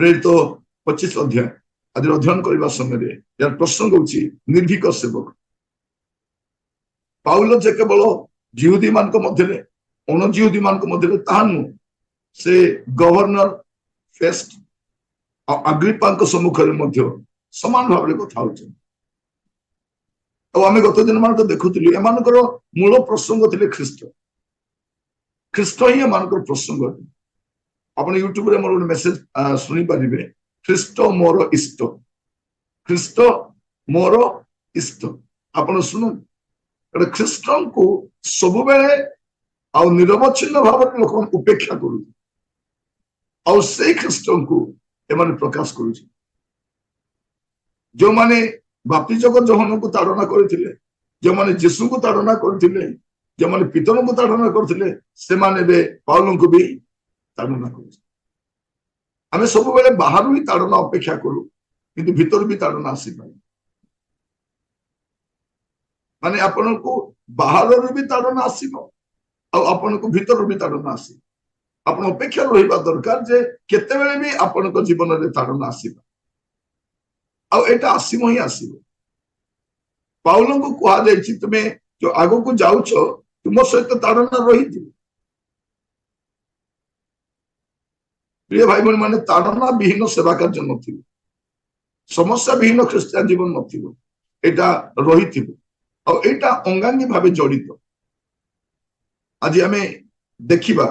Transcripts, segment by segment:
प्रेरित 25 अध्याय आज अध्ययन करने समय यार प्रसंग हूँ निर्भीक सेवक। पाउल जे केवल जिहुदी मान मध्य अणजिहुदी मान मध्य ताहा नुह से गवर्नर फेस्ट अग्रिप्पा सम्मुखें समान भाव में कथा आम गत दिन मान देखुलु एम मूल प्रसंग थे ख्रीष्ट। ख्रीष्ट ही एम प्रसंग। आप यूट्यूब रे मोर मेसेज शुणी पारे ख्रीष्ट मोर इष्ट। ख्रीष्ट मोर इष्ट आप शुण ख्रीष्ट को सब बेले निरवच्छिन्न भाव में लोक उपेक्षा कर ख्रीष्ट को एम प्रकाश कर जो माने बाप्तिजक जोहन को ताड़ना करते जो माने जीसु को ताड़ना करते जो माने पितर को ताड़ना करते से माने पाउल को भी ताड़ना कर आम सब बेले बाहर ही ताड़ना अपेक्षा करूँ किंतु भीतर भी ताड़ना आसी पाए माने आपण को बाहर भी ताड़ना आसो आपण को भीतर भी ताड़ना आस आप अपेक्षा रहा दरकार जे केते बेले भी आपण जीवन में ताड़ना आसो आसब ही आसब। पाउल को कहुई तुम्हें जो आग को जाऊच तुम सहित ताड़ना रही प्रिय भाई बहन माने ताड़ना विहीन सेवा कार्य न समस्या विहीन ख्रीस्टियान जीवन नटा रही आईटा अंगांगी भाव जड़ित। आज आम देखा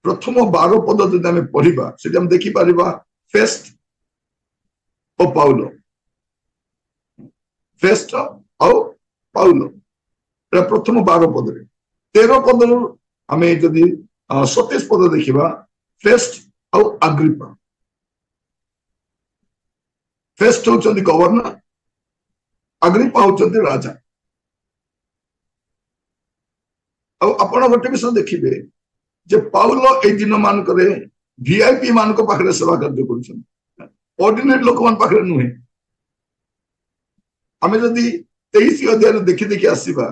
प्रथम 12 पद जब आम पढ़ा से देखिपर फेस्ट और पाउल फेस्ट और पाउल प्रथम 12 पद 13 पद आम जदि 27 पद देखा फेस्ट और अग्रिप्पा। फेस्ट होचंदी गवर्नर अग्रिप्पा होचंदी राजा। आपण गोटे विषय देखिए जे पाउल ए दिन मानक वीआईपी मान पाखे सेवा कार्य कर ऑर्डिनरी लोक मान पाखे नुहे। आम जदि 23 अध्याय देखी देखी आसवा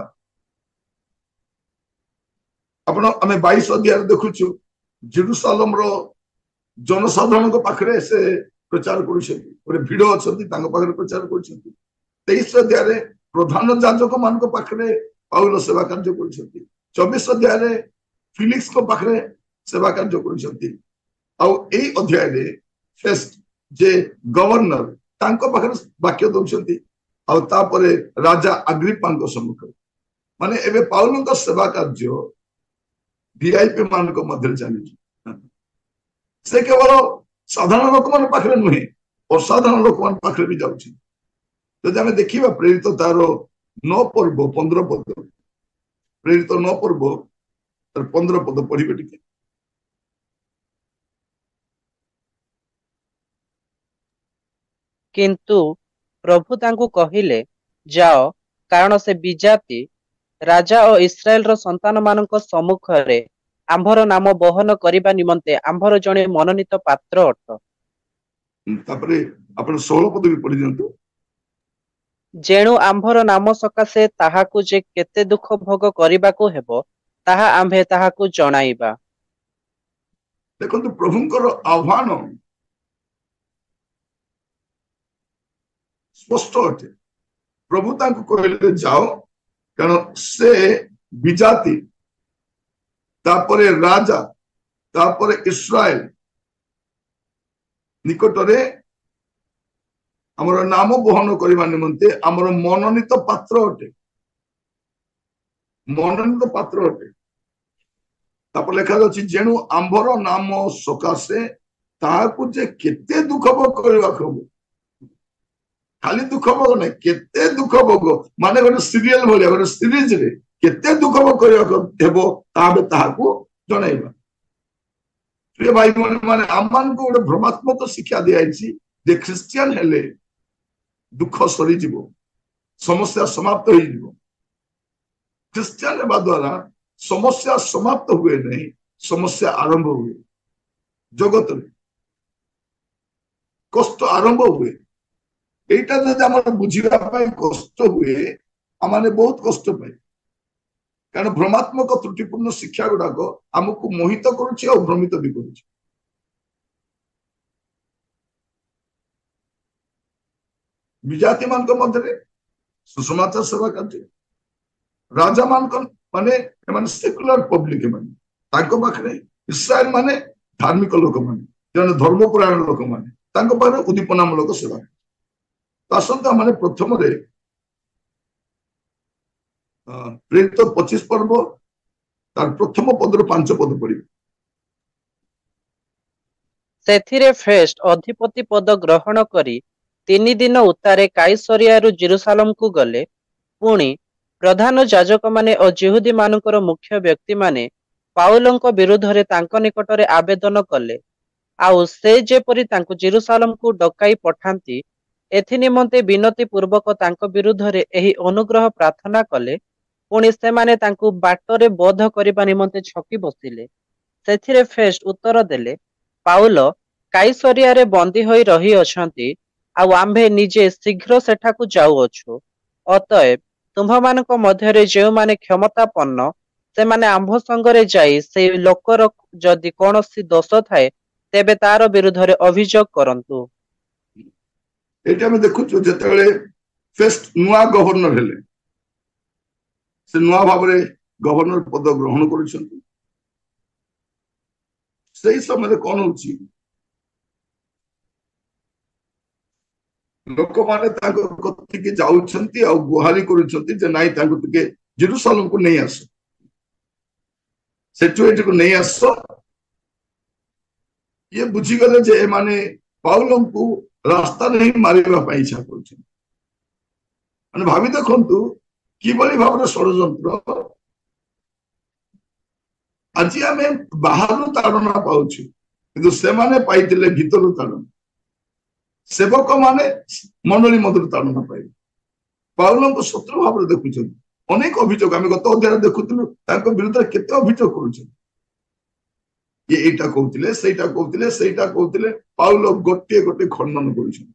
आपण आम 22 अध्याय देखुचु जेरुसालेम रो जनसाधारण पाखे से प्रचार कर भिड़ अच्छा प्रचार कर 23 अध्याय प्रधान जाजक मान पाखे पाउल सेवा कार्य कर 24 अध्याय फिलिक्स को पाखे सेवा कार्य कर अध्याय फेस्ट जे गवर्नर पाखे वाक्य दौरान आउे राजा अग्रिप्पा सम्मुख माने एवं पाउल सेवा कार्य वीआईपी मान चली से केवल साधारण लोक मान पाखे नुहे असाधारण लोक मान पाखे भी जाऊँ। जब आम देखा प्रेरित तार 9 पर्व 15 पद प्रेरित 9 पर्व 15 पद पढ़े टे किंतु प्रभु तांको कहिले जाओ कारण से विजाति राजा और इस्राएल रो संतान मानक सम्मुख रे आंभर नाम बहन करिबा निमंते आंभर जणे मनोनीत पात्र अट। तापरे आपण 16 पद भी पढ़ी दियंतु जेणु आंभर नाम सकाशे ताहाकु जे केते दुख भोग करिबाकू हेबो ताहा आंभे ताहाकू जणाइबा। देखंतु प्रभुंकर आह्वान स्पष्ट अटे। प्रभु तांको कहले जाओ कारण से विजाति तापरे राजा तापरे इस्राएल निकटरे आमर नाम बहन करने निमंते आमर मनोनीत पात्र अटे। मनोनीत पात्र अटे तापर लिखा जाछि जेणु आंभर नाम सकाशे ताहाकु जे केते दुख भोग करबाक हबो खाली दुख भोग नहीं केते दुख भोग माने गोटे सीरियल भलिया गोटे सीरीज रे केते दुख भोग करबाक हेबो ताबे ताहाकु जणाइबा। प्रिय भाई माने आमान को गोटे भ्रमात्मक शिक्षा दियाछि जे ख्रिस्टियन हेले दुख सरी जीवो समस्या समाप्त हो जीवो। ख्रिस्टियन हेबा द्वारा समस्या समाप्त हुए नहीं समस्या आरंभ हुए। जगत में कष्ट आरंभ हुए एटा जदि आम बुझा कष्ट हुए आम बहुत कष्ट पाए कारण भ्रमात्मक त्रुटिपूर्ण शिक्षा गुड़ाक आमको मोहित करुच्ची और भ्रमित भी करुच्ची। विजाति मान मध्य सुसमाचार सेवा कार्य राजा मान माने सेक्युलर पब्लिक माने इस्राएल माने धार्मिक लोक माने धर्मपरायण लोक माने उद्दीपनामूलक सेवा आसंता माने प्रथम प्रेरित 25 पर्व तार प्रथम पदर 5 पद पड़ी सेथिरे फेस्ट अधिपति पद ग्रहण करी 3 दिन उतारे काइसरियारु जेरुसालेम को गले पुणी प्रधान याजक माने और जिहुदी मानकर मुख्य व्यक्ति माने पाउलंक विरुद्ध रे तांको निकटरे आवेदन कले आउ से जेपरि तांको जेरुसालेम को डकाई पठांती एथि निमंते विनती पूर्वक तांको विरुद्ध रे एही अनुग्रह प्रार्थना कले पुणी से माने तांको बाटरे बोध करिबा निमंते छकी बसिले सेथिरे फेस्ट उत्तर देले पाउल काइसरिया रे बंदी होई रही अछंती आउ आम्भे निजे शीघ्र सेठाकू जाउअछु अतएव तुम्भ मानक मध्यरे जेउ माने क्षमतापन्न से माने आम्भ संगरे जाई से लोकर जदि कोनोसी दोष थाए तेबे तार विरुद्ध रे अभियोग करंतु एटा में देखु जेतेबेले फेस्ट नुआ गवर्नर हेले से नुआ भाबरे गवर्नर पद ग्रहण करिसंती सही समय कौन होची लोक माने ताको कतिके जाउछंती आ गुहारी करूछंती जे नाइ ताको तिके जेरुसालेम को नहीं आसो सेटुएट को नहीं आसो ये बुझी गले जे माने पाउलम को रास्ता नहीं मारिबा पाई इच्छा करूछन माने भाबी देखंतु कि बली भाबरे षडयंत्र आज आम बाहर ताड़ना पाउछु किंतु से माने पाइतिले भीतर ताड़ना सेवक माने मंडली मधुर ताड़ना पाइबे पाउलम को शत्रु भाव देखुछन अनेक अभियोग आम गत अध्याय देखुथिलु तांको विरुद्ध केते अभियोग करूछन ये एटा कहउतिले सेटा कहउतिले पाउल गोटे गोटे खंडन करूछन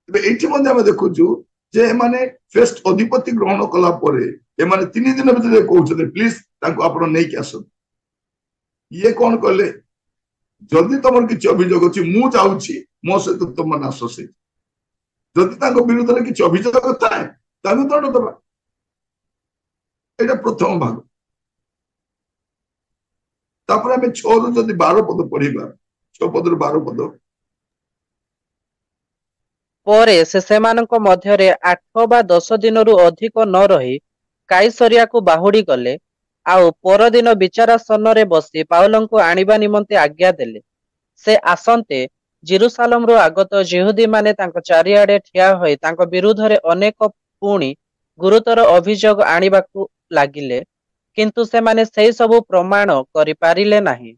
तबे एठी मध्ये हम देखुछु जे माने फेस्ट अधिपति ग्रहण कला परे ए माने 3 दिन भीतर कहउछते प्लीज तांको आपण नै के आसो ये कौन कहले जदि तुम किसी अभियोग अच्छी मु चाहूची मो सहित तुम मैंने आस से जदि विरुद्ध में किसी अभियोग थाए दंड दबा यहाँ प्रथम भाग तापर आम 6 रु 12 पद पढ़ा 6 पद 12 पद परे से सेमानक मध्यरे 8 बा 10 दिन रु अधिक न रही काइसरिया को बाहुड़ी गले आउ परदिन विचारासन रे बसी पाउलं को आनिबा निमंते आज्ञा देले से आसंते जेरुसालेम रो आगत जिहुदी माने तांको चारिआडे ठिया होई तांको विरुद्ध रे अनेक पुणी गुरुतर अभियोग आनिबाकू लागिले किंतु से माने सेही सबु प्रमाण करि पारिले नाही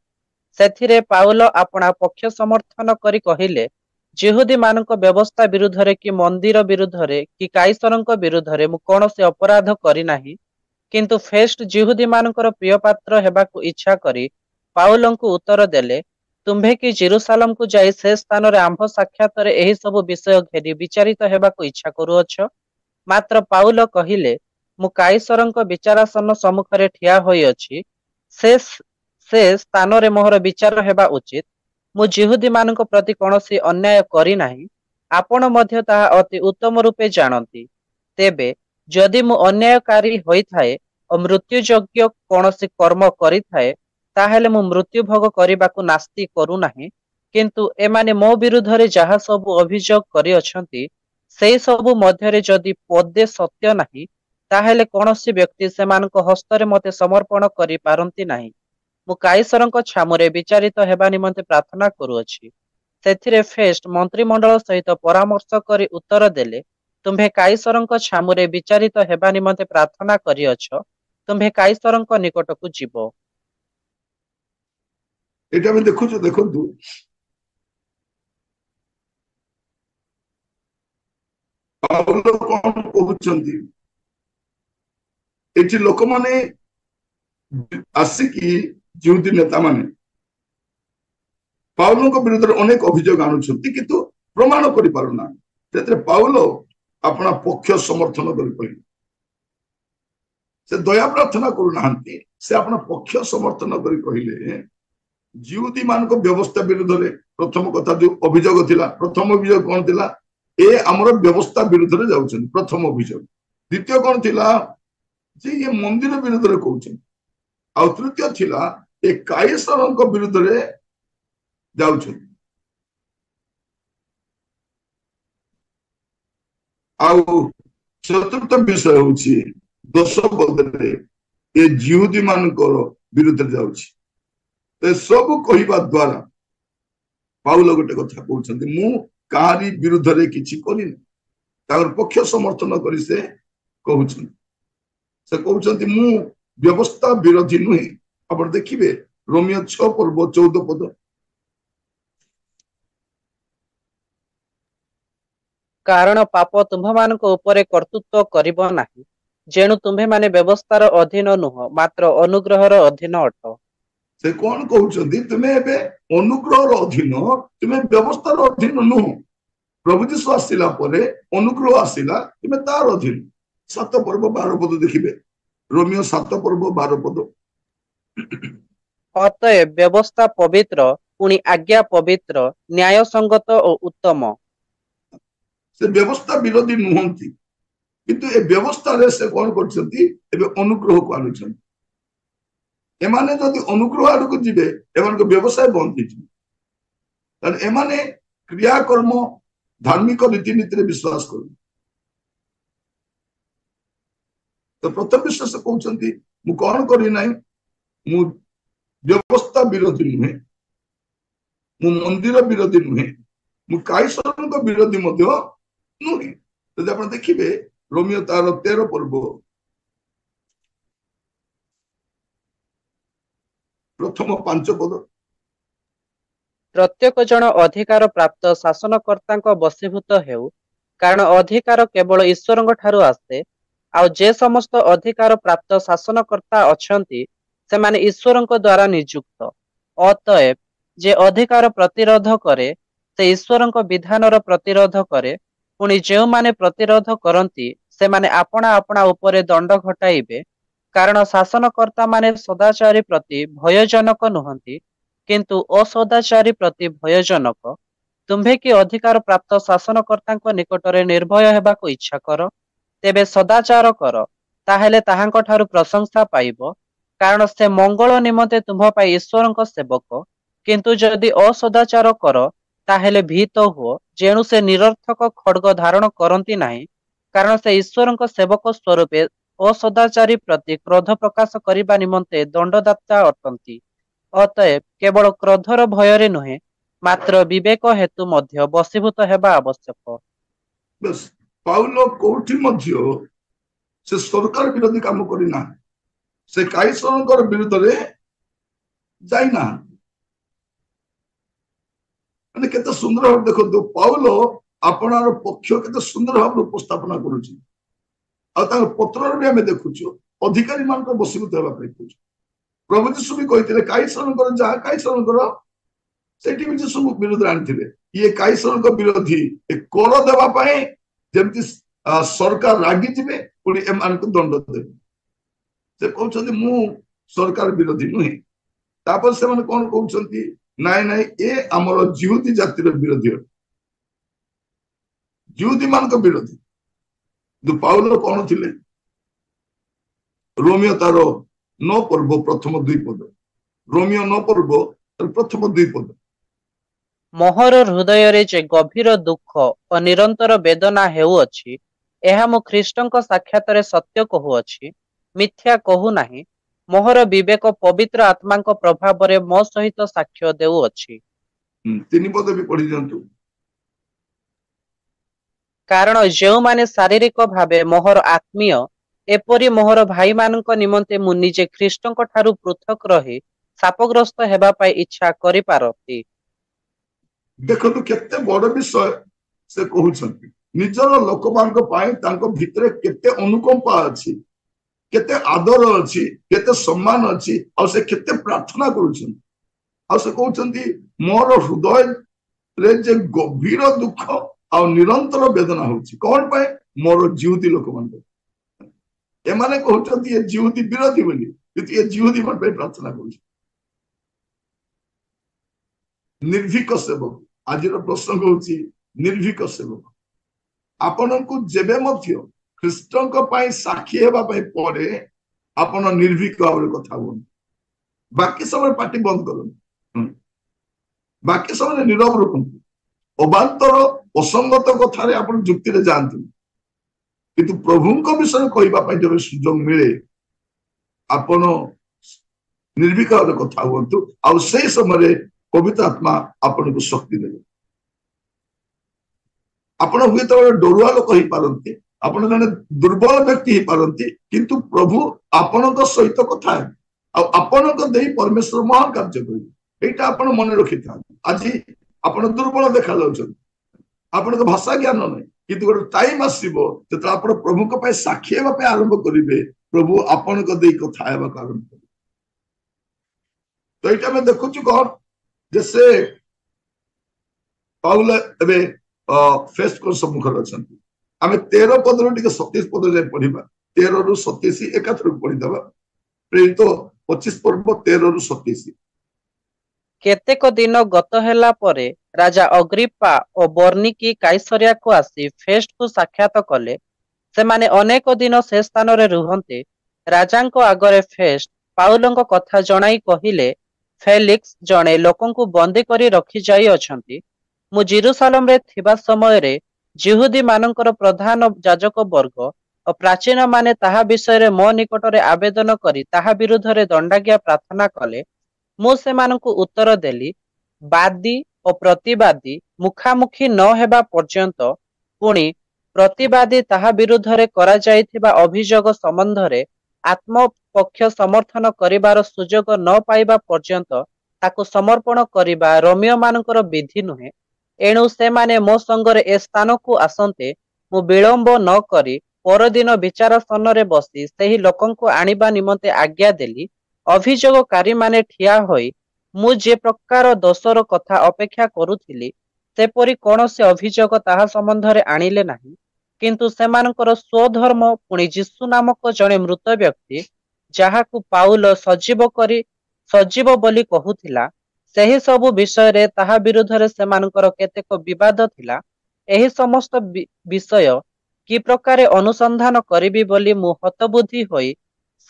सेथिरे पाउल अपना पक्ष समर्थन करी कहिले जिहुदी मानक व्यवस्था विरुद्ध रे कि मंदिर विरुद्ध रे कि काइसरंक विरुद्ध रे मु कोनोसी अपराध करि नाही किंतु फेस्ट जिहुदी मानकर प्रिय पात्र हेबाकू इच्छा करी पाउलंकु उत्तर देले तुम्भे कि जेरुसालेम को जाई से स्थान रे आंभ साक्षात रे एही सब विषय घेरी विचारित हेबाकू इच्छा करूअछ मात्र पाउल कहिले मु काइसरंक विचारासन सम्मुख रे ठिया होई अछि से स्थान रे मोहर विचार हेबा उचित मु जिहुदी मानक प्रति कोनोसी अन्याय करी नाही आपण मध्य ताहा अति उत्तम रूपे जानती तेबे जदि मु अन्यायकारी होई थाए और मृत्यु योग्य कोनोसी कर्म करी थाए ताहेले मु मृत्यु भोग करिबाकू नास्ति करू नाही किंतु एमाने मो विरुद्ध रे जहा सब अभियोग करी अछंती सेही सब मध्य रे जदि पदे सत्य नाही ताहेले कोनोसी व्यक्ति सेमानक हस्तरे मते समर्पण करि पारंती नाही मु काइसरंक छामुरे विचारित हेबा निमंते प्रार्थना करूअछि सेथिरे फेस्ट मंत्रिमंडल सहित परामर्श करी उत्तर देले तुम्भे काइसरंक छामुरे विचारित हेबा निमंते प्रार्थना करिअछ तुम्भे काइसरंक निकटकू जीव एटा में देखु देखंतु पाउल कोन कहउचंती एठी लोक माने आसिकी जिहुदी नेता माने पाउल को विरुद्ध अनेक अभियोग आनुछंती किंतु प्रमाण करि पारुना तेतरे पाउल अपना पक्ष समर्थन कर से दया प्रार्थना करूना से अपना पक्ष समर्थन कर कहले जिहुदी मान व्यवस्था विरुद्ध रे प्रथम कथा जो अभियोग थिला प्रथम अभियोग कौन थिला ए आमर व्यवस्था विरुद्ध रे जाउछन प्रथम अभियोग। द्वितीय कौन थिला जे ये मंदिर विरुद्ध रे कहउछन आ तृतीय थिला ए कायसरक विरुद्ध रे जाउछन। आउ चतुर्थ विषय होछि दोष बदले ए जिहुदी मानकर विरुद्ध रे जाउछि। ए सब कहिबा द्वारा पाउल गोटे कथा कहउछन मु काहारी विरुद्ध रे किछि करिन तार पक्ष समर्थन करी से कहउछन। से कहउछन मु व्यवस्था विरोधी नुहे। आपण देखिबे रोमियो 6 पर्व 14 पद। कारण पाप तुम्भମାନଙ୍କ ଉପରେ କର୍ତ୍ତୃତ୍ୱ କରିବ ନାହିଁ, ଯେଣୁ ତୁମ୍ଭେମାନେ ବ୍ୟବସ୍ଥାର ଅଧୀନ ନୁହଁ ମାତ୍ର ଅନୁଗ୍ରହର ଅଧୀନ ଅଟ। से कौन कहउछन तुमे एबे अनुग्रहर अधीन तुमे व्यवस्थार अधीन नुह। प्रभु जीशु आसिला परे अनुग्रह आसिला तुमे तार अधीन। 7 पर्व 12 पद देखिबे रोमियो 7 पर्व 12 पद। ଅତଏବ ବ୍ୟବସ୍ଥା ପବିତ୍ର ପୁଣି ଆଜ୍ଞା ପବିତ୍ର ନ୍ୟାୟ ସଙ୍ଗତ ଓ ଉତ୍ତମ। से व्यवस्था विरोधी नुहंती किंतु ए व्यवस्था रे से कौन करछंती एबे अनुग्रह को आनुछन। एमाने जदि अनुग्रह आडको जिबे एमान को व्यवसाय बंद हिजि। कारण एमाने क्रियाकर्म धार्मिक रीतिनीति रे विश्वास करू। तो प्रथम विश्वास कहउछंती मु कोन करी नाही मु व्यवस्था विरोधी नुहे मु मंदिर विरोधी नुहे मु कायसरक विरोधी मध्य नुहे। तो आपण देखिबे रोमियो तार 13 पर्व प्रथम 5 पद। प्रत्येक जन अधिकार प्राप्त शासनकर्ताଙ୍କ ବଶୀଭୂତ ହେଉ, କାରଣ ଅଧିକାର କେବଳ ଈଶ୍ୱରଙ୍କ ଠାରୁ ଆସେ, ଆଉ ଯେ ସମସ୍ତ ଅଧିକାର ପ୍ରାପ୍ତ ଶାସନକର୍ତ୍ତା ଅଛନ୍ତି ସେମାନେ ଈଶ୍ୱରଙ୍କ ଦ୍ୱାରା ନିଯୁକ୍ତ। ଅତଏବ ଯେ ଅଧିକାର ପ୍ରତିରୋଧ କରେ ସେ ଈଶ୍ୱରଙ୍କ ବିଧାନର ପ୍ରତିରୋଧ କରେ, ପୁଣି ଯେଉଁମାନେ ପ୍ରତିରୋଧ କରନ୍ତି ସେମାନେ ଆପଣା ଆପଣା ଉପରେ ଦଣ୍ଡ ଘଟାଇବେ। କାରଣ ଶାସନକର୍ତ୍ତା ମାନେ ସଦାଚାରୀ ପ୍ରତି ଭୟଜନକ ନୁହନ୍ତି କିନ୍ତୁ ଅସଦାଚାରୀ ପ୍ରତି ଭୟଜନକ। ତୁମ୍ଭେ କି ଅଧିକାର ପ୍ରାପ୍ତ ଶାସନକର୍ତ୍ତାଙ୍କ ନିକଟରେ ନିର୍ଭୟ ହେବାକୁ ଇଚ୍ଛା କର, ତେବେ ସଦାଚାର କର, ତାହେଲେ ତାହାଙ୍କ ଠାରୁ ପ୍ରଶଂସା ପାଇବ, କାରଣ ସେ ମଙ୍ଗଳ ନିମନ୍ତେ ତୁମ୍ଭ ପାଇଁ ଈଶ୍ୱରଙ୍କ ସେବକ। କିନ୍ତୁ ଯଦି ଅସଦାଚାର କର ତାହେଲେ ଭୀତ ହୁଅ, ଯେଣୁ ସେ ନିରର୍ଥକ ଖଡ୍ଗ ଧାରଣ କରନ୍ତି ନାହିଁ, କାରଣ ସେ ଈଶ୍ୱରଙ୍କ ସେବକ ସ୍ୱରୂପେ ଅସଦାଚାରୀ ପ୍ରତି କ୍ରୋଧ ପ୍ରକାଶ କରିବା ନିମନ୍ତେ ଦଣ୍ଡଦାତା ଅଟନ୍ତି। ଅତଏବ କେବଳ କ୍ରୋଧର ଭୟରେ ନୁହେଁ ମାତ୍ର ବିବେକ ହେତୁ ମଧ୍ୟ ବଶୀଭୂତ ହେବା ଆବଶ୍ୟକ। बस पाउल कोठी मध्य से सरकार विरोधी काम करिना से कायसरकर विरुद्ध रे जाइना। माने केते सुंदर भाव देखो पाउल आपणार पक्ष केते सुंदर भाव उपस्थापना करूची। आ ता पत्र रे हमें देखुछु अधिकारी मान को बसीभूत हेबा पई कहू। प्रभु यीशु भी कहिथिले कायसरकर जा कायसरकर सेठी भी यीशु विरुद्ध आनिथिले। ये कायसरक विरोधी ए कर देबा पई जेमति सरकार रागी जिबे पुणी एमान को दंड देबे। से कहउछन्ती मु सरकार विरोधी नुहे। तापर से माने कोन कहउछन्ती नाइ नाइ ए हमर जिहुदी जातिर विरोधी जिहुदी मान को विरोधी। दु पाउल कोन थिले रोमियो तारो 9 पर्व प्रथम 2 पद। रोमियो 9 पर्व प्रथम 2 पद। मोहर हृदय जे गभीर दुख और निरंतर वेदना हेउअछि, एहा मु ख्रीष्टଙ୍କ साक्षातरे सत्य कहुअछि, मिथ्या कहु नाही। मोहर विवेक पवित्र आत्माଙ୍କ प्रभावरे मो सहित साक्ष्य देउअछि। 3 पद भी पढ़ी दियंतु। कारण जेउ माने शारीरिक भावे मोहर आत्मीय एपरि मोहर भाई मानक निमंते मु निजे ख्रीष्टଙ୍କ ठारू पृथक रही शापग्रस्त हेबा पाई इच्छा करि पारती। देखो तो केते बड़ विषय से कहउछन्ती निजर लोकमानक पाई तांको भितरे केते अनुकंपा अछि, केते आदर अछि, केते सम्मान अछि, और से केते प्रार्थना करूछन। और से कहउछन्ती मोर हृदय रे जे गभीर दुख और निरंतर वेदना होछि। कोन पाए मोर जिहुदी लोकमान एमाने कहउछन्ती ये जिहुदी विरोधी बोली, किंतु ये जिहुदी मन पे प्रार्थना करूछ। निर्भीक सेवक आज प्रसंग होची निर्भीक सेवक। ଆପଣଙ୍କୁ ଯେବେ ମଧ୍ୟ ଖ୍ରୀଷ୍ଟଙ୍କ ପାଇଁ ସାକ୍ଷୀ ହେବା ପାଇଁ ପଡେ ଆପଣ ନିର୍ଭୀକ ଭାବରେ କଥା ହୁଅନ୍ତୁ। ବାକି ସମୟରେ ପାଟି ବନ୍ଦ କରନ୍ତୁ, ବାକି ସମୟରେ ନୀରବ ରୁହନ୍ତୁ। ଅବାନ୍ତର ଅସଙ୍ଗତ କଥାରେ ଆପଣ ଯୁକ୍ତିରେ ଯାଆନ୍ତୁ, କିନ୍ତୁ ପ୍ରଭୁଙ୍କ ବିଷୟରେ କହିବା ପାଇଁ ଯେବେ ସୁଯୋଗ ମିଳେ ଆପଣ ନିର୍ଭୀକ ଭାବରେ କଥା ହୁଅନ୍ତୁ। ଆଉ ସେଇ ସମୟରେ ପବିତ୍ର ଆତ୍ମା ଆପଣଙ୍କୁ ଶକ୍ତି ଦେବେ। ଆପଣ ହୁଏତ ଡରୁଆ ଲୋକ ହେଇପାରନ୍ତି, ଆପଣ ଜଣେ ଦୁର୍ବଳ ବ୍ୟକ୍ତି ହେଇପାରନ୍ତି, କିନ୍ତୁ ପ୍ରଭୁ ଆପଣଙ୍କ ସହିତ କଥା ହେବେ ଆଉ ଆପଣଙ୍କ ଦେଇ ପରମେଶ୍ୱର ମହାନ କାର୍ଯ୍ୟ କରିବେ। ଏଇଟା ଆପଣ ମନେ ରଖିଥାନ୍ତି। ଆଜି ଆପଣ ଦୁର୍ବଳ ଦେଖାଯାଉଛନ୍ତି, ଆପଣଙ୍କ ଭାଷା ଜ୍ଞାନ ନାହିଁ, କିନ୍ତୁ ଗୋଟେ ଟାଇମ ଆସିବ ଯେତେବେଳେ ଆପଣ ପ୍ରଭୁଙ୍କ ପାଇଁ ସାକ୍ଷୀ ହେବା ପାଇଁ ଆରମ୍ଭ କରିବେ, ପ୍ରଭୁ ଆପଣଙ୍କ ଦେଇ କଥା ହେବାକୁ ଆରମ୍ଭ କରିବେ। ତ ଏଇଟା ଆମେ ଦେଖୁଛୁ କଣ ଯେ ସେ ପାଉଲ ଏବେ ଫେଷ୍ଟଙ୍କ ସମ୍ମୁଖରେ ଅଛନ୍ତି। ଆମେ 13 ପଦରୁ ଟିକେ 27 ପଦ ଯାଏ ପଢିବା। 13 ରୁ 27 ଏକାଥରକୁ ପଢିଦେବା। ପ୍ରେରିତ 25 ପର୍ବ 13 ରୁ 27। କେତେକ ଦିନ ଗତ ହେଲା ପରେ ରାଜା ଅଗ୍ରିପ୍ପା ଓ ବର୍ନିକି କାଇସରିଆକୁ ଆସି ଫେଷ୍ଟକୁ ସାକ୍ଷାତ କଲେ। ସେମାନେ ଅନେକ ଦିନ ସେ ସ୍ଥାନରେ ରୁହନ୍ତେ ରାଜାଙ୍କ ଆଗରେ ଫେଷ୍ଟ ପାଉଲଙ୍କ କଥା ଜଣାଇ କହିଲେ, ଫେଲିକ୍ସ ଜଣେ ଲୋକଙ୍କୁ ବନ୍ଦୀ କରି ରଖିଯାଇ ଅଛନ୍ତି। ମୁଁ ଜେରୁସାଲେମରେ ଥିବା ସମୟରେ ଜିହୁଦୀ ମାନଙ୍କର ପ୍ରଧାନ ଯାଜକ ବର୍ଗ ଓ ପ୍ରାଚୀନ ମାନେ ତାହା ବିଷୟରେ ମୋ ନିକଟରେ ଆବେଦନ କରି ତାହା ବିରୁଦ୍ଧରେ ଦଣ୍ଡାଜ୍ଞା ପ୍ରାର୍ଥନା କଲେ। ମୁଁ ସେମାନଙ୍କୁ ଉତ୍ତର ଦେଲି, ବାଦୀ ଓ ପ୍ରତିବାଦୀ ମୁଖାମୁଖି ନ ହେବା ପର୍ଯ୍ୟନ୍ତ, ପୁଣି ପ୍ରତିବାଦୀ ତାହା ବିରୁଦ୍ଧରେ କରାଯାଇଥିବା ଅଭିଯୋଗ ସମ୍ବନ୍ଧରେ ଆତ୍ମପକ୍ଷ ସମର୍ଥନ କରିବାର ସୁଯୋଗ ନ ପାଇବା ପର୍ଯ୍ୟନ୍ତ ତାକୁ ସମର୍ପଣ କରିବା ରୋମୀୟ ମାନଙ୍କର ବିଧି ନୁହେଁ। ଏଣୁ ସେମାନେ ମୋ ସଙ୍ଗରେ ଏ ସ୍ଥାନକୁ ଆସନ୍ତେ ମୁଁ ବିଳମ୍ବ ନ କରି ପରଦିନ ବିଚାରାସନରେ ବସି ସେହି ଲୋକଙ୍କୁ ଆଣିବା ନିମନ୍ତେ ଆଜ୍ଞା ଦେଲି। ଅଭିଯୋଗକାରୀମାନେ ଠିଆ ହୋଇ ମୁଁ ଯେ ପ୍ରକାର ଦୋଷର କଥା ଅପେକ୍ଷା କରୁଥିଲି ସେପରି କୌଣସି ଅଭିଯୋଗ ତାହା ସମ୍ବନ୍ଧରେ ଆଣିଲେ ନାହିଁ, କିନ୍ତୁ ସେମାନଙ୍କର ସ୍ୱଧର୍ମ ପୁଣି ଯୀଶୁ ନାମକ ଜଣେ ମୃତ ବ୍ୟକ୍ତି ଯାହାକୁ ପାଉଲ ସଜୀବ ବୋଲି କହୁଥିଲା, ସେହି ସବୁ ବିଷୟରେ ତାହା ବିରୁଦ୍ଧରେ ସେମାନଙ୍କର କେତେକ ବିବାଦ ଥିଲା। ଏହି ସମସ୍ତ ବିଷୟ କି ପ୍ରକାରେ ଅନୁସନ୍ଧାନ କରିବି ବୋଲି ମୁଁ ହତବୁଦ୍ଧି ହୋଇ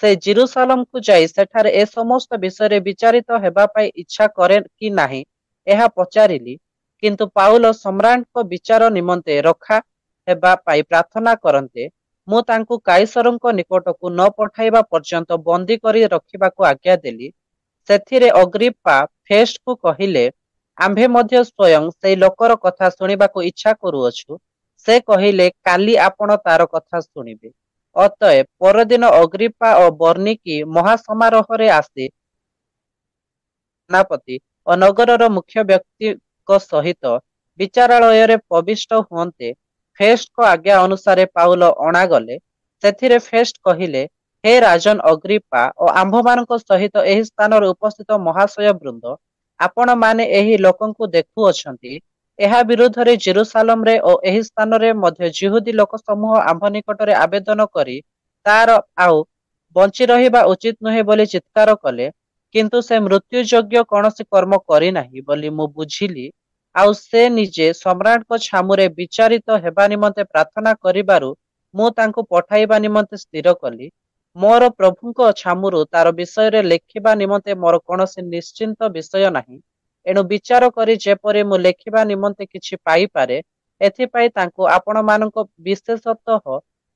ସେ ଜେରୁସାଲେମକୁ ଯାଇ ସେଠାରେ ଏ ସମସ୍ତ ବିଷୟରେ ବିଚାରିତ ହେବା ପାଇଁ ଇଚ୍ଛା କରେ କି ନାହିଁ ଏହା ପଚାରିଲି। କିନ୍ତୁ ପାଉଲ ସମ୍ରାଟଙ୍କ ବିଚାର ନିମନ୍ତେ ରଖା ହେବା ପାଇଁ ପ୍ରାର୍ଥନା କରନ୍ତେ ମୁଁ ତାଙ୍କୁ କାଇସରଙ୍କ ନିକଟକୁ ନ ପଠାଇବା ପର୍ଯ୍ୟନ୍ତ ବନ୍ଦୀ କରି ରଖିବାକୁ ଆଜ୍ଞା ଦେଲି। ସେଥିରେ ଅଗ୍ରିପ୍ପା ଫେଷ୍ଟକୁ କହିଲେ, ଆମ୍ଭେ ମଧ୍ୟ ସ୍ୱୟଂ ସେଇ ଲୋକର କଥା ଶୁଣିବାକୁ ଇଚ୍ଛା କରୁଅଛୁ। ସେ କହିଲେ, କାଲି ଆପଣ ତାର କଥା ଶୁଣିବେ। ଅତଏବ ପରଦିନ ଅଗ୍ରିପ୍ପା ଓ ବର୍ନିକି ମହାସମାରୋହରେ ଆସି ସେନାପତି ଓ ନଗରର ମୁଖ୍ୟ ବ୍ୟକ୍ତିଙ୍କ ସହିତ ବିଚାରାଳୟରେ ପ୍ରବିଷ୍ଟ ହୁଅନ୍ତେ ଫେଷ୍ଟଙ୍କ ଆଜ୍ଞା ଅନୁସାରେ ପାଉଲ ଅଣାଗଲେ। ସେଥିରେ ଫେଷ୍ଟ କହିଲେ, ହେ ରାଜନ ଅଗ୍ରିପ୍ପା ଓ ଆମ୍ଭମାନଙ୍କ ସହିତ ଏହି ସ୍ଥାନରେ ଉପସ୍ଥିତ ମହାଶୟ ବୃନ୍ଦ, ଆପଣମାନେ ଏହି ଲୋକଙ୍କୁ ଦେଖୁଅଛନ୍ତି। ଏହା ବିରୁଦ୍ଧରେ ଜେରୁସାଲେମରେ ଓ ଏହି ସ୍ଥାନରେ ମଧ୍ୟ ଜିହୁଦୀ ଲୋକ ସମୂହ ଆମ୍ଭ ନିକଟରେ ଆବେଦନ କରି ତାର ଆଉ ବଞ୍ଚି ରହିବା ଉଚିତ ନୁହେଁ ବୋଲି ଚିତ୍କାର କଲେ, କିନ୍ତୁ ସେ ମୃତ୍ୟୁ ଯୋଗ୍ୟ କୌଣସି କର୍ମ କରିନାହିଁ ବୋଲି ମୁଁ ବୁଝିଲି। ଆଉ ସେ ନିଜେ ସମ୍ରାଟଙ୍କ ଛାମୁରେ ବିଚାରିତ ହେବା ନିମନ୍ତେ ପ୍ରାର୍ଥନା କରିବାରୁ ମୁଁ ତାଙ୍କୁ ପଠାଇବା ନିମନ୍ତେ ସ୍ଥିର କଲି। ମୋର ପ୍ରଭୁଙ୍କ ଛାମୁରୁ ତାର ବିଷୟରେ ଲେଖିବା ନିମନ୍ତେ ମୋର କୌଣସି ନିଶ୍ଚିନ୍ତ ବିଷୟ ନାହିଁ। ଏଣୁ ବିଚାର କରି ଯେପରି ମୁଁ ଲେଖିବା ନିମନ୍ତେ କିଛି ପାଇପାରେ, ଏଥିପାଇଁ ତାଙ୍କୁ ଆପଣମାନଙ୍କ ବିଶେଷତଃ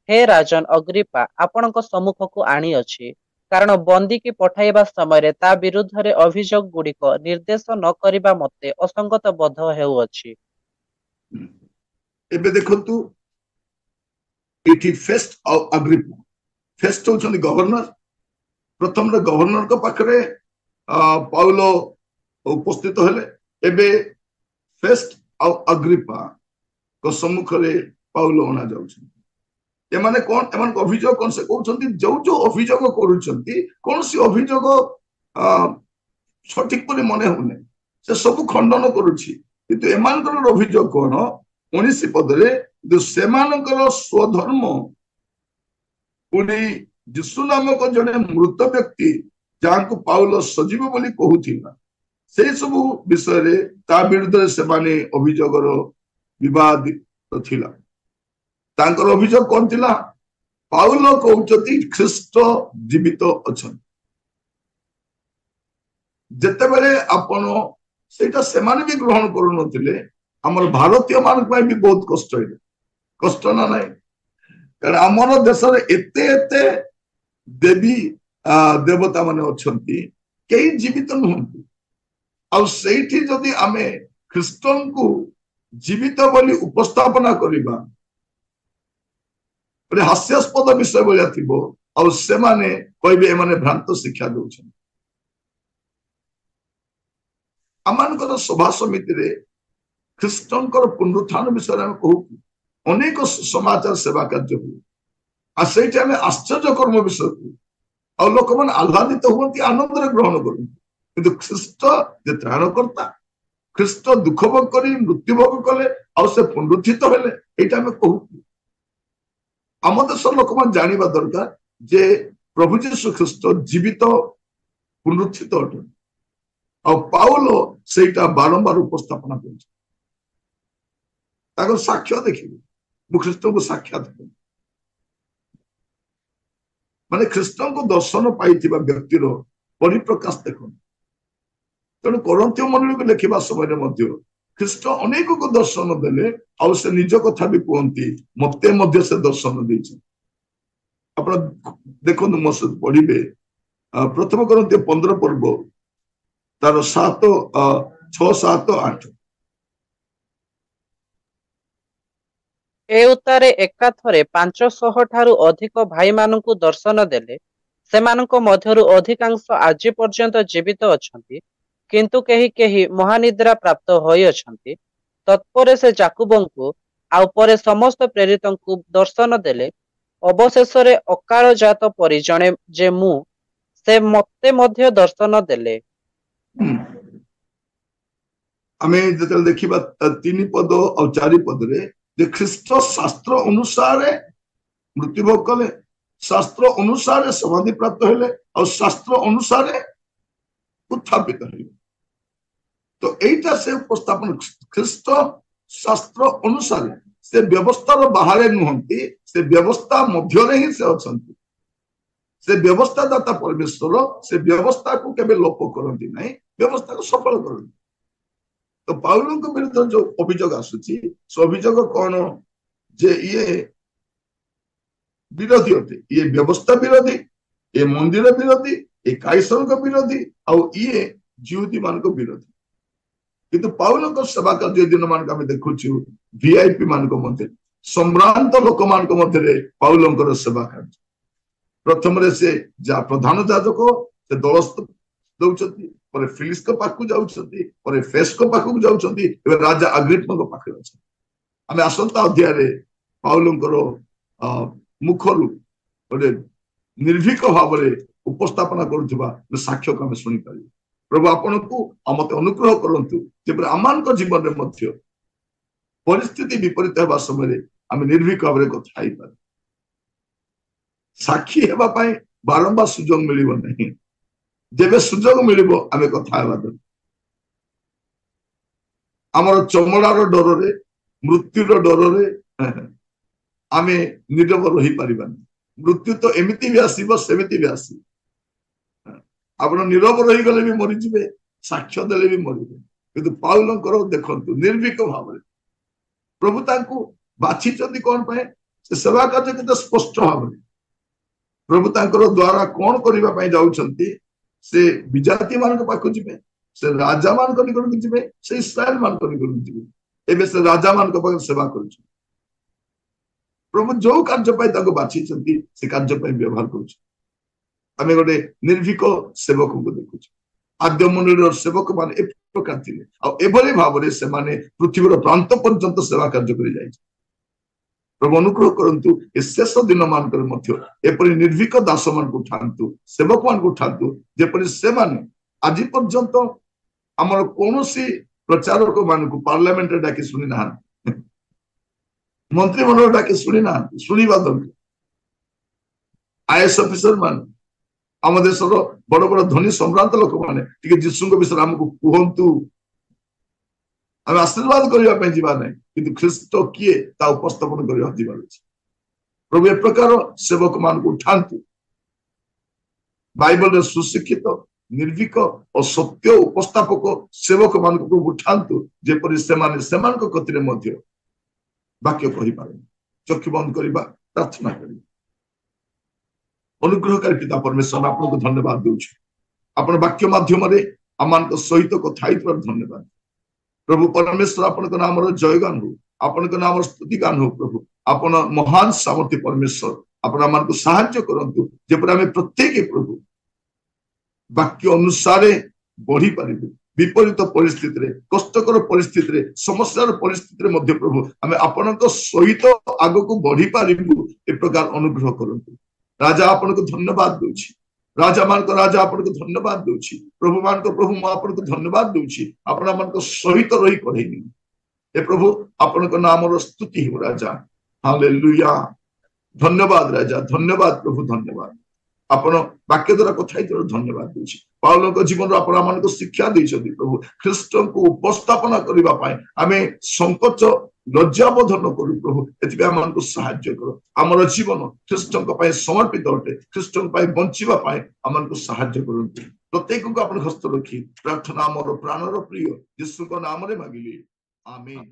ହେ ରାଜନ ଅଗ୍ରିପ୍ପା ଆପଣଙ୍କ ସମ୍ମୁଖକୁ ଆଣିଅଛି। କାରଣ ବନ୍ଦୀକି ପଠାଇବା ସମୟରେ ତା ବିରୁଦ୍ଧରେ ଅଭିଯୋଗ ଗୁଡିକ ନିର୍ଦ୍ଦେଶ ନ କରିବା ମତେ ଅସଙ୍ଗତ ବୋଧ ହେଉଅଛି। ଏବେ ଦେଖନ୍ତୁ ଏଠି ଫେଷ୍ଟ ଆଉ ଅଗ୍ରିପ୍ପା। ଫେଷ୍ଟ ହଉଛନ୍ତି ଗଭର୍ଣ୍ଣର। ପ୍ରଥମରେ ଗଭର୍ଣ୍ଣରଙ୍କ ପାଖରେ ପାଉଲ ଉପସ୍ଥିତ ହେଲେ। ଏବେ ଫେଷ୍ଟ ଆଉ ଅଗ୍ରିପ୍ପାଙ୍କ ସମ୍ମୁଖରେ ପାଉଲ ଅଣା ଯାଉଛନ୍ତି। ଏମାନେ କଣ, ଏମାନଙ୍କ ଅଭିଯୋଗ କଣ? ସେ କହୁଛନ୍ତି ଯୋଉ ଅଭିଯୋଗ କରୁଛନ୍ତି କୌଣସି ଅଭିଯୋଗ ସଠିକ ବୋଲି ମନେ ହଉନି, ସେ ସବୁ ଖଣ୍ଡନ କରୁଛି। କିନ୍ତୁ ଏମାନଙ୍କର ଅଭିଯୋଗ କଣ? 19 ପଦରେ ସେମାନଙ୍କର ସ୍ୱଧର୍ମ ପୁଣି ଯୀଶୁ ନାମକ ଜଣେ ମୃତ ବ୍ୟକ୍ତି ଯାହାକୁ ପାଉଲ ସଜୀବ ବୋଲି କହୁଥିଲା, ସେଇ ସବୁ ବିଷୟରେ ତା ବିରୁଦ୍ଧରେ ସେମାନେ ଅଭିଯୋଗର ବିବାଦ ଥିଲା। तांकर अभियोग कौन थिला पाउल कहउचती ख्रीष्ट जीवित अछन जते बेले आपण सेटा सेमाने भी ग्रहण करू नथिले हमर भारतीय मान पे भी बहुत कष्ट है कष्ट ना नहीं कारण हमर देश रे एते एते देवी देवता माने अछंती कई जीवित नहंती आ सेठी जदी आमे ख्रीष्टन को जीवित बोली उपस्थापना करिबा हास्यास्पद विषय भलिया थिबो आ से माने कहबे एमाने भ्रांत शिक्षा दउछन आमानकर सभा समिति रे ख्रीष्टनकर पुनरुत्थान विषय में कहू अनेक समाचार सेवा कार्य हुए आ सेठी आमे आश्चर्य कर्म विषय को आ लोक मन आह्लादित हुंती आनंद रे ग्रहण करु किंतु ख्रीष्ट जे त्राणकर्ता ख्रीष्ट दुख भोग करी मृत्यु भोग कले आ से पुनरुत्थित हेले एटा आमे कहू आम देश लोक मान जानिबा दरकार जे प्रभु यीशु ख्रीष्ट जीवित पुनरुत्थित अटन आ पाउल सेटा बारंबार उपस्थापना कर साक्ष्य देखिए मु ख्रीष्ट को साक्षात माने ख्रीष्ट को दर्शन पाई व्यक्तिर परिप्रकाश देख तेणु करंथियो मंडली को लिखा समय ख्रीष्ट अनेक को दर्शन देले आ से निज कथा भी कहती मते से दर्शन दे देखो मो सहित पढ़े प्रथम करंथियो 15 पर्व तार 7 6 7 8 ए उतारे एकाथरे 500 ठारू अधिक भाई मानकु दर्शन देले सेमानक मध्यरु अधिकांश आज पर्यंत जीवित अछंती किंतु केही केही महानिद्रा प्राप्त होई अछंती तत्परे से जाकुबंकु आउ परे समस्त प्रेरितंकु दर्शन देले अवशेष रे अकाल जात परि जणे जे मु से मते मध्य दर्शन देले आमे जतल देखिबा 3 पद और 4 पद रे जे ख्रीष्ट शास्त्र अनुसार मृत्यु भोग कले शास्त्र अनुसार समाधि प्राप्त हेले और शास्त्र अनुसार उत्थापित हेले तो एटा से उपस्थापन ख्रीष्ट शास्त्र अनुसार से व्यवस्था बाहर नुहंती से व्यवस्था मध्य ही से अछंती से व्यवस्था दाता परमेश्वर से व्यवस्था को केबे लोप करंती नहीं व्यवस्था को सफल करंती तो पाउल को विरुद्ध जो अभियोग आसुची से अभियोग कौन जे ये विरोधी होते ये व्यवस्था विरोधी ये मंदिर विरोधी ये काइसर को विरोधी और ये ज्योति मान को विरोधी किंतु पाउल को सेवा कार्य दिन मान को देखु वीआईपी मान को मध्य सम्भ्रांत लोक मान को मध्य पाउल सेवा कार्य प्रथम रे से जा प्रधान याजक से दलस्थ दउछती पर फिलिस को पाखु जाउछती पर फेस को पाखु जाउछती एबे राजा अग्रिप्पा को पाखे अछि हमें आसंता अध्याय रे पाउलंकर मुखरु ओडे निर्भीक भाव रे उपस्थापना करूथिबा साक्ष्य को हमें सुनि पारि प्रभु आपन को मते अनुग्रह करंतु जे आमान को जीवन रे मध्य परिस्थिति विपरीत हेबा समय हमें निर्भीक भाव रे कथा आइ पारि साक्षी हेबा पाए बारंबार सुजोग मिलिबो नहीं जेबे सुजोग मिलिबो आमे कथा हेबा दर हमर चमड़ार डर रे मृत्युर डर रे आमे निरव रही परिबानी मृत्यु तो एमिति भी आसीबो सेमिति भी आसी आपण निरव रही गले भी मरि जिबे साक्ष्य देले भी मरिबे किंतु पाउलंकर देखंतु निर्भीक भाव रे प्रभु तांको बाछि चंदी कोन पाए से सेवा कार्य केते स्पष्ट भाव रे प्रभु तांकर द्वारा कौन करिबा पई जाउछंती से विजाति मान को पाखु जिबे से राजा मान को निकट जिबे से इस्राएल मान को निकट जिबे एबे से राजा मान को पाख सेवा करूछ प्रभु जो कार्य पई ताको बाछि चंती से कार्य पई व्यवहार करूछ हमें गोटे निर्भीक सेवक को देखुछ आद्य मंडलीर सेवक मान ए प्रकार थिले आ एभली भाव रे से माने पृथ्वीर प्रांत पर्यंत सेवा कार्य करि जाय प्रभु अनुग्रह करंतु ए शेष दिन मान कर मध्य एपरि निर्भीक दास मान को उठांतु सेवक मान को उठांतु जेपरि से माने आज पर्यंत हमर कोनोसी प्रचारक मान को पार्लियामेंट रे डाकी सुनि ना मंत्री मंडल डाकी सुनि ना सुनिबा दरकार आईएएस ऑफिसर मान आम देशर बड़ बड़ धनी सम्रांत लोक माने टिके जीसुଙ୍କ विषय हमको कहंतु आम आशीर्वाद करने जीवा ना कि ख्रीष्ट किए ता उपस्थापन करवा जीवार अछि प्रभु ए प्रकार सेवक मान को उठांतु बाइबल सुशिक्षित निर्भीक और सत्य उपस्थापक सेवक मान को प्रभु उठांतु जेपरि सेमान कतिरे मध्य वाक्य कहि पारे चक्षु बंद करवा प्रार्थना करिबा अनुग्रहकारी पिता परमेश्वर आपको धन्यवाद दूँ आपण वाक्य माध्यम आम सहित कथा धन्यवाद प्रभु परमेश्वर आपण नाम जयगान हो आपण नाम स्तुतिगान हो प्रभु आपण महान सामर्थ्य परमेश्वर आपण आम साहाय्य करंतु जेपर आम प्रत्येक प्रभु वाक्य अनुसार बढ़ी पारिबु विपरीत परिस्थिति कष्टकर परिस्थिति समस्यार परिस्थिति मध्य प्रभु आम आपण सहित आग को बढ़ी पारिबु ए प्रकार अनुग्रह करंतु राजा आपण को धन्यवाद दूची राजा मान को राजा आपण को धन्यवाद दूची प्रभु मान को प्रभु मैं आपण को धन्यवाद दूची आपण मान को सहित रही करेनी ए प्रभु आपण को नाम रो स्तुति हो राजा हालेलुया धन्यवाद राजा धन्यवाद प्रभु धन्यवाद आपण वाक्य द्वारा कथा धन्यवाद दूची पाउल को जीवन आपण मान को शिक्षा देछथि प्रभु ख्रीष्ट को उपस्थापना करबा पाए आमे संकोच लज्जाबोध न करू प्रभु एथि आम को साहाय्य कर आमर जीवन ख्रीष्ट समर्पित अटे ख्रीष्ट बंचिबा पाए आम को साहाय्य करंतु प्रत्येक को आपण हस्त रखी प्रार्थना आमर प्राणर प्रिय यीशु को नाम रे मांगिले आमीन।